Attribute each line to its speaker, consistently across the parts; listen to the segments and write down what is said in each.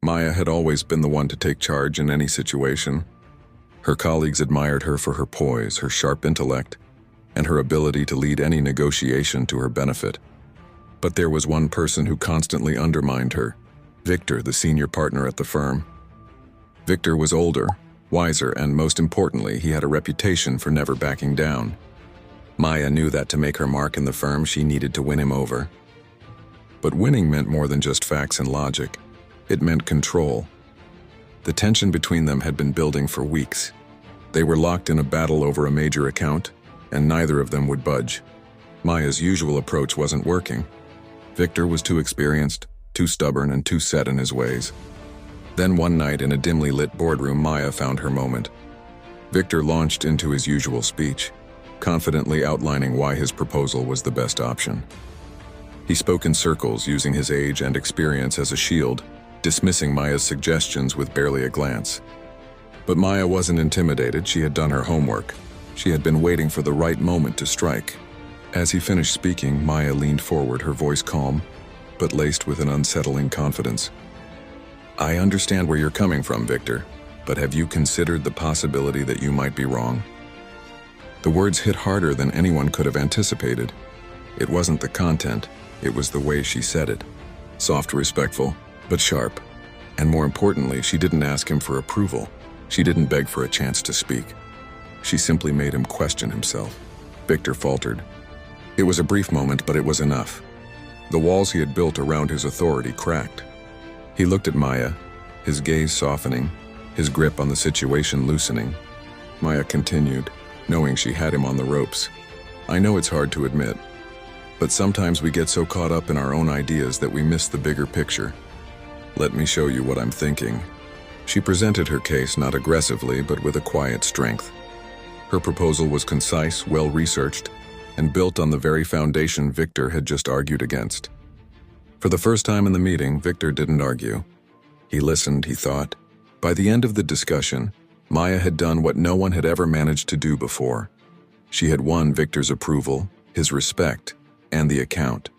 Speaker 1: Maya had always been the one to take charge in any situation. Her colleagues admired her for her poise, her sharp intellect, and her ability to lead any negotiation to her benefit. But there was one person who constantly undermined her: Victor, the senior partner at the firm. Victor was older, wiser, and most importantly, he had a reputation for never backing down. Maya knew that to make her mark in the firm, she needed to win him over. But winning meant more than just facts and logic. It meant control. The tension between them had been building for weeks. They were locked in a battle over a major account, and neither of them would budge. Maya's usual approach wasn't working. Victor was too experienced, too stubborn, and too set in his ways. Then one night in a dimly lit boardroom, Maya found her moment. Victor launched into his usual speech, confidently outlining why his proposal was the best option. He spoke in circles, using his age and experience as a shield, dismissing Maya's suggestions with barely a glance. But Maya wasn't intimidated. She had done her homework. She had been waiting for the right moment to strike. As he finished speaking, Maya leaned forward, her voice calm, but laced with an unsettling confidence. "I understand where you're coming from, Victor, but have you considered the possibility that you might be wrong?" The words hit harder than anyone could have anticipated. It wasn't the content, it was the way she said it. Soft, respectful, but sharp. And more importantly, she didn't ask him for approval. She didn't beg for a chance to speak. She simply made him question himself. Victor faltered. It was a brief moment, but it was enough. The walls he had built around his authority cracked. He looked at Maya, his gaze softening, his grip on the situation loosening. Maya continued, knowing she had him on the ropes. "I know it's hard to admit, but sometimes we get so caught up in our own ideas that we miss the bigger picture. Let me show you what I'm thinking." She presented her case not aggressively, but with a quiet strength. Her proposal was concise, well-researched, and built on the very foundation Victor had just argued against. For the first time in the meeting, Victor didn't argue. He listened, he thought. By the end of the discussion, Maya had done what no one had ever managed to do before. She had won Victor's approval, his respect, and the account.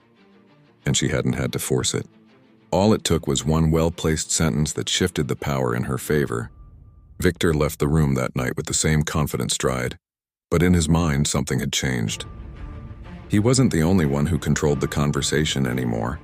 Speaker 1: And she hadn't had to force it. All it took was one well-placed sentence that shifted the power in her favor. Victor left the room that night with the same confident stride, but in his mind something had changed. He wasn't the only one who controlled the conversation anymore.